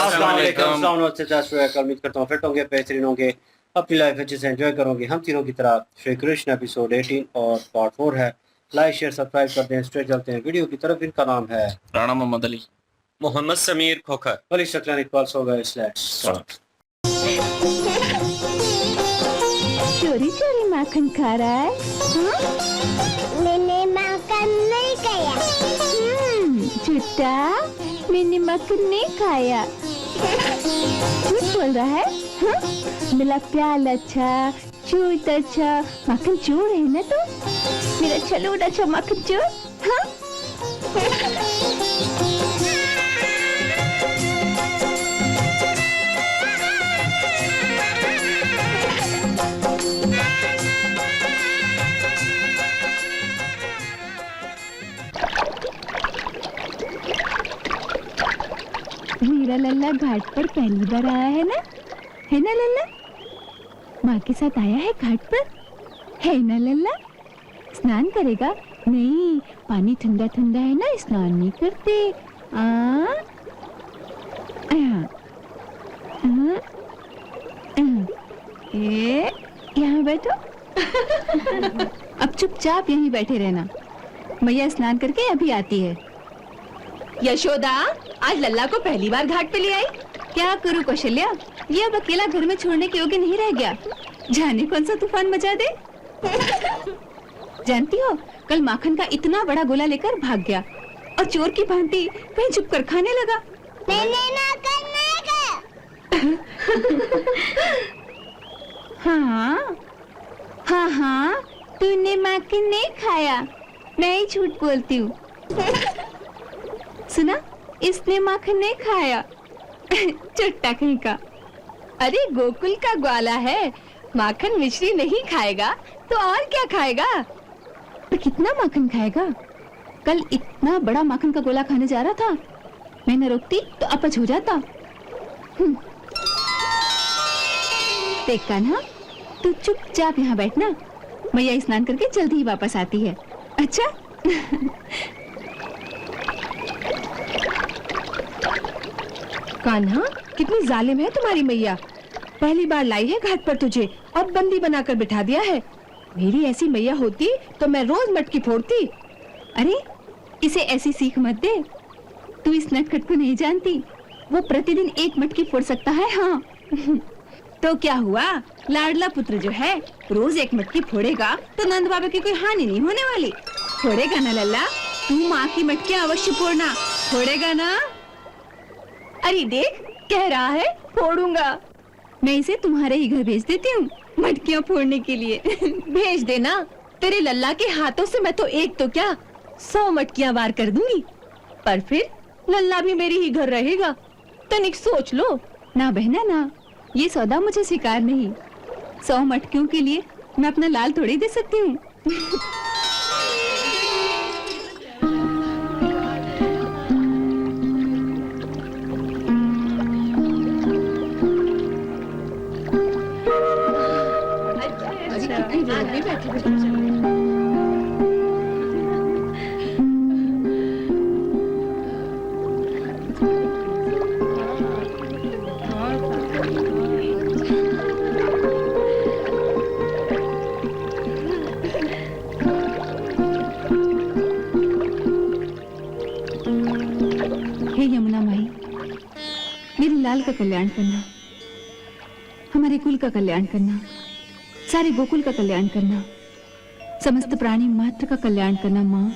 अस्सलाम वालेकुम। उम्मीद करता हूँ फिट होंगे, बेहतरीन होंगे, अपनी लाइफ अच्छे से एंजॉय करोगे। हम तीनों की तरह श्री कृष्ण एपिसोड 18 और पार्ट 4 है। लाइक शेयर सब्सक्राइब कर दें। स्ट्रेट चलते हैं वीडियो की तरफ। इनका नाम है राणा मोहम्मद अली, मोहम्मद समीर खोखर, अली शक्लान इकबाल सो गए। स्टार्ट। चोरी चोरी माखन खा रहा है। मैंने माखन नहीं खाया। झूठा, मैंने माखन नहीं खाया। झूठ बोल रहा है। मेरा प्याल अच्छा, चूत अच्छा, माखन चोर है ना तो? मेरा चलो अच्छा माखन चोर। हाँ? मेरा लल्ला घाट पर पहली बार आया है ना लल्ला? माँ के साथ आया है घाट पर, है ना लल्ला? स्नान करेगा? नहीं, पानी ठंडा ठंडा है ना, स्नान नहीं करते। यहाँ बैठो। अब चुपचाप यहीं बैठे रहना, मैया स्नान करके अभी आती है। यशोदा, आज लल्ला को पहली बार घाट पे ले आई। क्या करूं कौशल्या, ये अब अकेला घर में छोड़ने के योग्य नहीं रह गया। जाने कौन सा तूफान मचा दे। जानती हो, कल माखन का इतना बड़ा गोला लेकर भाग गया और चोर की भांति कहीं छुप कर खाने लगा। हाँ, तूने माखन नहीं खाया। मैं ही झूठ बोलती हूँ। सुना, इसने माखन नहीं खाया। चुट्टा कहीं का। अरे गोकुल का ग्वाला है, माखन मिश्री नहीं खाएगा तो और क्या खाएगा? तो कितना माखन खाएगा? कल इतना बड़ा माखन का गोला खाने जा रहा था, मैं न रोकती तो अपच हो जाता। देख कान्हा, तू चुपचाप यहाँ बैठना, मैया स्नान करके जल्दी ही वापस आती है। अच्छा? कान्हा, कितनी जालिम है तुम्हारी मैया। पहली बार लाई है घाट पर तुझे और बंदी बनाकर बिठा दिया है। मेरी ऐसी मैया होती तो मैं रोज मटकी फोड़ती। अरे, इसे ऐसी सीख मत दे। तू इस नटखट को नहीं जानती, वो प्रतिदिन एक मटकी फोड़ सकता है। हाँ। तो क्या हुआ, लाडला पुत्र जो है रोज एक मटकी फोड़ेगा तो नंद बाबा की कोई हानि नहीं होने वाली। फोड़ेगा ना लल्ला? तू माँ की मटकी अवश्य फोड़ना, फोड़ेगा ना? अरे देख, कह रहा है फोड़ूंगा। मैं इसे तुम्हारे ही घर भेज देती हूँ मटकियाँ फोड़ने के लिए। भेज देना, तेरे लल्ला के हाथों से मैं तो एक तो क्या 100 मटकियां वार कर दूंगी। पर फिर लल्ला भी मेरी ही घर रहेगा। तनिक सोच लो। ना बहना ना, ये सौदा मुझे स्वीकार नहीं। 100 मटकियों के लिए मैं अपना लाल थोड़ी दे सकती हूँ। हे यमुना माई, मेरे लाल का कल्याण करना, हमारे कुल का कल्याण करना, सारे गोकुल का कल्याण करना, समस्त प्राणी मात्र का कल्याण करना माँ।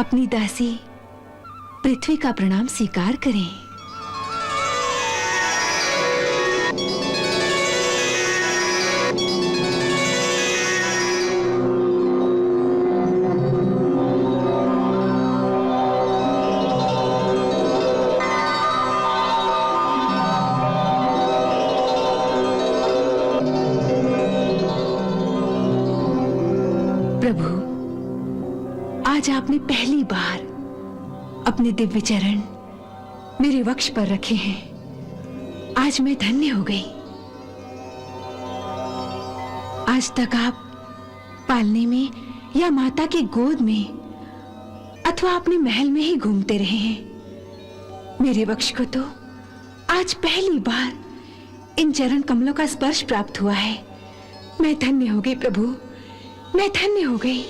अपनी दासी पृथ्वी का प्रणाम स्वीकार करें। प्रभु, आज आपने पहली बार अपने दिव्य चरण मेरे वक्ष पर रखे हैं। आज मैं धन्य हो गई। आज तक आप पालने में या माता की गोद में अथवा अपने महल में ही घूमते रहे हैं। मेरे वक्ष को तो आज पहली बार इन चरण कमलों का स्पर्श प्राप्त हुआ है। मैं धन्य हो गई प्रभु, मैं धन्य हो गई।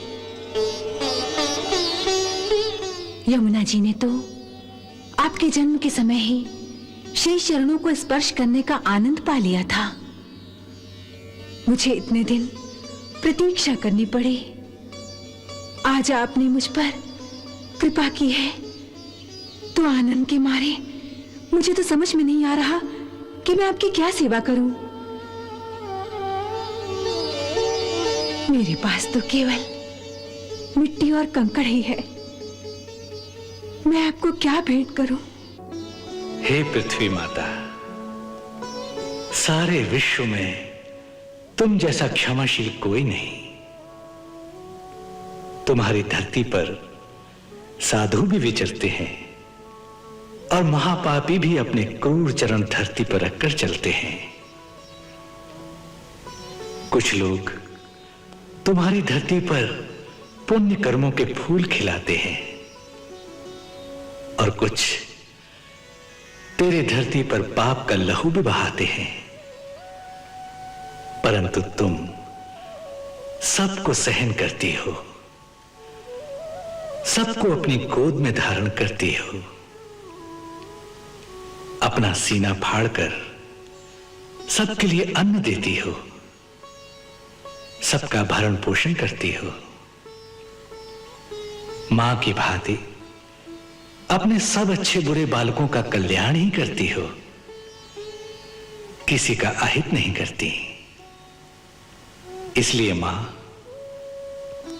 यमुना जी ने तो आपके जन्म के समय ही श्री चरणों को स्पर्श करने का आनंद पा लिया था। मुझे इतने दिन प्रतीक्षा करनी पड़ी। आज आपने मुझ पर कृपा की है तो आनंद के मारे मुझे तो समझ में नहीं आ रहा कि मैं आपकी क्या सेवा करूं। मेरे पास तो केवल मिट्टी और कंकड़ ही है। मैं आपको क्या भेंट करूं? हे पृथ्वी माता, सारे विश्व में तुम जैसा क्षमाशील कोई नहीं। तुम्हारी धरती पर साधु भी विचरते हैं और महापापी भी अपने क्रूर चरण धरती पर रखकर चलते हैं। कुछ लोग तुम्हारी धरती पर पुण्य कर्मों के फूल खिलाते हैं और कुछ तेरे धरती पर पाप का लहू भी बहाते हैं, परंतु तुम सबको सहन करती हो, सबको अपनी गोद में धारण करती हो, अपना सीना फाड़कर सबके लिए अन्न देती हो, सबका भरण पोषण करती हो। मां की भांति अपने सब अच्छे बुरे बालकों का कल्याण ही करती हो, किसी का अहित नहीं करती। इसलिए मां,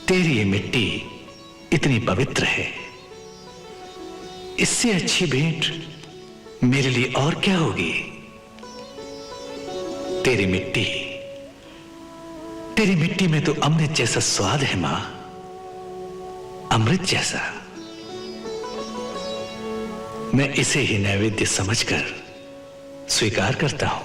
तेरी ये मिट्टी इतनी पवित्र है। इससे अच्छी भेंट मेरे लिए और क्या होगी। तेरी मिट्टी में तो अमृत जैसा स्वाद है मां, अमृत जैसा। मैं इसे ही नैवेद्य समझकर स्वीकार करता हूं।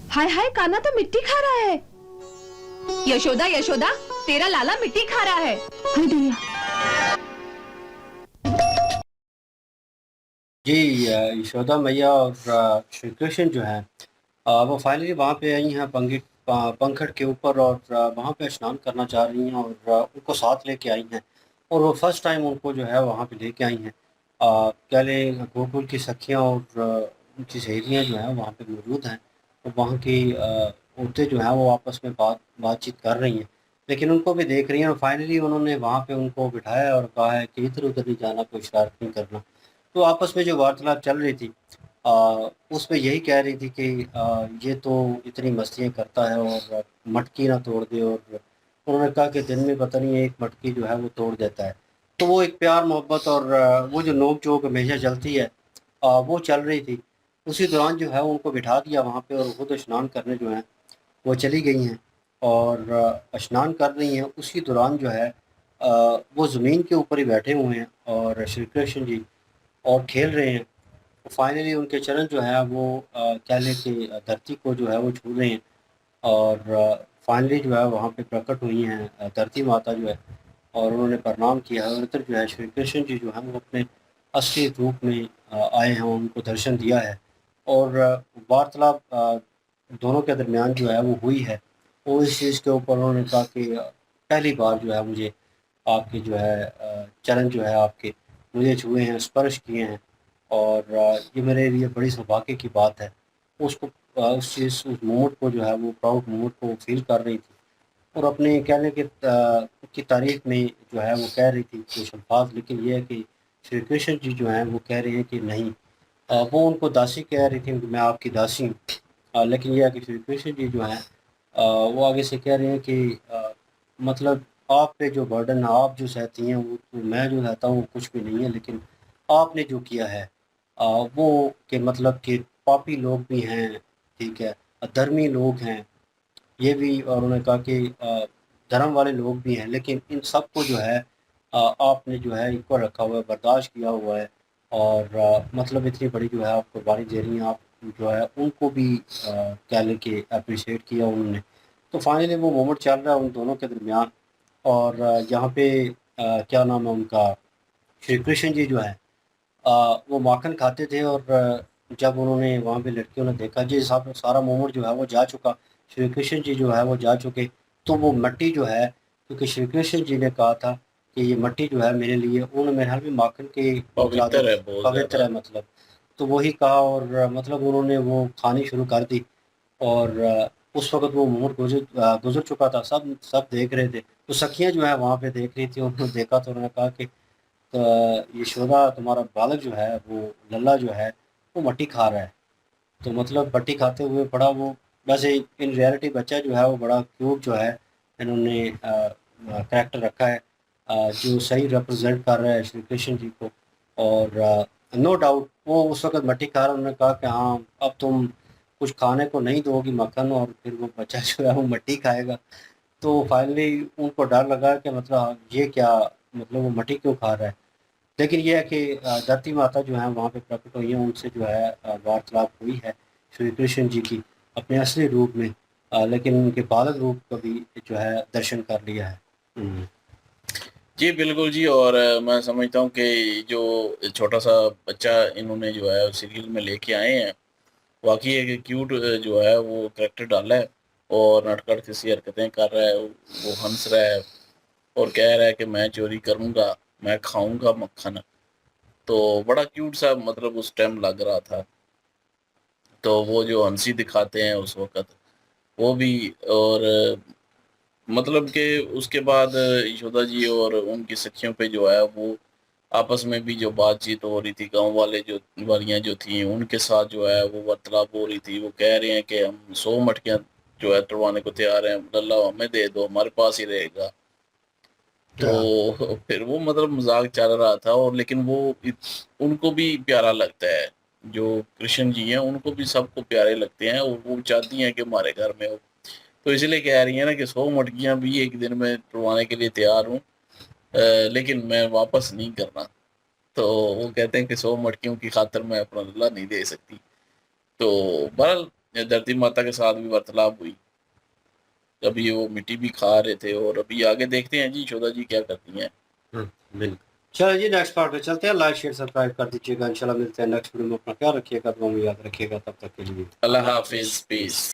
हाय हाय, कान्हा तो मिट्टी खा रहा है। यशोदा यशोदा, तेरा लाला मिट्टी खा रहा है। हाय दैया। जी, यशोदा मैया और श्री कृष्ण जो है वो फाइनली वहाँ पे आई हैं पंखड़ के ऊपर, और वहाँ पे स्नान करना चाह रही हैं और उनको साथ लेके आई हैं। और वो फर्स्ट टाइम उनको जो है वहाँ पे लेके आई हैं। पहले गोकुल की सखियाँ और उनकी सहेलियाँ जो हैं वहाँ पे मौजूद हैं, और वहाँ की औरतें जो हैं वो आपस में बातचीत कर रही हैं, लेकिन उनको भी देख रही हैं। और फाइनली उन्होंने वहाँ पे उनको बिठाया और कहा है कि इधर उधर नहीं जाना, कोई शरारत नहीं करना। तो आपस में जो वार्तालाप चल रही थी उसमें यही कह रही थी कि ये तो इतनी मस्तियाँ करता है और मटकी ना तोड़ दे। और उन्होंने कहा कि दिन में पता नहीं एक मटकी जो है वो तोड़ देता है। तो वो एक प्यार मोहब्बत और वो जो नोक झोंक हमेशा चलती है वो चल रही थी। उसी दौरान जो है उनको बिठा दिया वहाँ पे और खुद स्नान करने जो है वो चली गई हैं और स्नान कर रही हैं। उसी दौरान जो है वो ज़मीन के ऊपर ही बैठे हुए हैं और श्री कृष्ण जी और खेल रहे हैं। फाइनली उनके चरण जो है वो कह लें कि धरती को जो है वो छू रहे हैं और फाइनली जो है वहाँ पे प्रकट हुई हैं धरती माता जो है और उन्होंने प्रणाम किया है और इधर जो है श्री कृष्ण जी जो है वो अपने असली रूप में आए हैं, उनको दर्शन दिया है और वार्तालाप दोनों के दरमियान जो है वो हुई है। वो इस चीज़ के ऊपर उन्होंने कहा कि पहली बार जो है मुझे आपके जो है चरण जो है आपके मुझे छुए हैं, स्पर्श किए हैं और ये मेरे लिए बड़ी सौभाग्य की बात है। उसको उस चीज़ उस मोमेंट को जो है वो प्राउड मोमेंट को फ़ील कर रही थी और अपने कहने के की तारीफ़ में जो है वो कह रही थी कुछ अल्फाज, लेकिन ये है कि श्री कृष्ण जी जो हैं वो कह रहे हैं कि नहीं, वो उनको दासी कह रही थी कि मैं आपकी दासी हूँ। लेकिन ये है कि श्री कृष्ण जी जो हैं वो आगे से कह रहे हैं कि मतलब आप पे जो बर्डन आप जो सहती हैं वो तो मैं जो सहता हूँ वो कुछ भी नहीं है, लेकिन आपने जो किया है वो कि मतलब कि पापी लोग भी हैं, ठीक है, अधर्मी लोग हैं, ये भी और उन्होंने कहा कि धर्म वाले लोग भी हैं, लेकिन इन सबको जो है आपने जो है इक्वल रखा हुआ है, बर्दाश्त किया हुआ है और मतलब इतनी बड़ी जो है आप कुर्बानी दे रही हैं, आप जो है उनको भी कह लें कि अप्रिशिएट किया उन्होंने। तो फाइनली वो मोमेंट चल रहा है उन दोनों के दरमियान और यहाँ पे क्या नाम है उनका, श्री कृष्ण जी जो है वो माखन खाते थे और जब उन्होंने वहाँ पे लड़कियों ने देखा जिस हिसाब से सारा मोमेंट जो है वो जा चुका, श्री कृष्ण जी जो है वो जा चुके, तो वो मिट्टी जो है, क्योंकि श्री कृष्ण जी ने कहा था कि ये मिट्टी जो है मेरे लिए, उन्होंने मेरे ख्याल में माखन के पवित्र है बहुत पवित्र है ज्यादा। मतलब, तो वही कहा और मतलब उन्होंने वो खानी शुरू कर दी और उस वक़्त वो मोमेंट गुज़र चुका था, सब सब देख रहे थे। तो सखियाँ जो है वहाँ पे देख रही थी, उन्होंने देखा तो उन्होंने कहा कि यशोदा तुम्हारा बालक जो है वो लल्ला जो है वो मट्टी खा रहा है। तो मतलब मट्टी खाते हुए बड़ा वो, वैसे इन रियलिटी बच्चा जो है वो बड़ा क्यूट जो है इन्होंने कैरेक्टर रखा है जो सही रिप्रेजेंट कर रहा है श्री कृष्ण जी को और नो डाउट वो उस वक़्त मट्टी खा रहा, उन्होंने कहा कि हाँ, अब तुम कुछ खाने को नहीं दोगी मक्खन और फिर वो बच्चा जो है वो मट्टी खाएगा। तो फाइनली उनको डर लगा कि मतलब ये क्या, मतलब वो मट्टी क्यों खा रहा है? लेकिन ये है कि धरती माता जो है वहाँ पे प्रकट हुई हैं, उनसे जो है वार्तालाप हुई है श्री कृष्ण जी की अपने असली रूप में, लेकिन उनके बालक रूप का भी जो है दर्शन कर लिया है। जी बिल्कुल जी। और मैं समझता हूँ कि जो छोटा सा बच्चा इन्होंने जो है सीरियल में लेके आए हैं, वाकई एक क्यूट जो है वो करेक्टर डाला है और नटखट किसी हरकतें कर रहा है, वो हंस रहा है और कह रहा है कि मैं चोरी करूँगा, मैं खाऊंगा मक्खन। तो बड़ा क्यूट सा मतलब उस टाइम लग रहा था। तो वो जो हंसी दिखाते हैं उस वक़्त वो भी। और मतलब कि उसके बाद यशोदा जी और उनकी सखियों पे जो है वो आपस में भी जो बातचीत हो रही थी, गांव वाले जो वालियां जो थी उनके साथ जो है वो वार्तालाप हो रही थी। वो कह रहे हैं कि हम 100 मटकियां जो है तुड़वाने को तैयार हैं, लल्ला हमें दे दो, हमारे पास ही रहेगा। हाँ, तो फिर वो मतलब मजाक चल रहा था और लेकिन वो उनको भी प्यारा लगता है, जो कृष्ण जी हैं उनको भी सबको प्यारे लगते हैं और वो चाहती हैं कि हमारे घर में हो। तो इसलिए कह रही है ना कि 100 मटकियां भी एक दिन में तुड़वाने के लिए तैयार हूँ, लेकिन मैं वापस नहीं करना। तो वो कहते हैं कि 100 मटकियों की खातिर मैं अपना लल्ला नहीं दे सकती। तो बहरहाल धरती माता के साथ भी वार्तालाप हुई, अभी वो मिट्टी भी खा रहे थे और अभी आगे देखते हैं जी यशोदा जी क्या करती हैं। बिल्कुल। चलो जी नेक्स्ट पार्ट पे चलते हैं, लाइक शेयर सब्सक्राइब कर दीजिएगा, इंशाल्लाह मिलते हैं नेक्स्ट वीडियो में, अपना ख्याल रखिएगा, दुआ में याद रखिएगा, तब तक के लिए अल्लाह अल्लाह हाफिज, हाफिज़। पीस।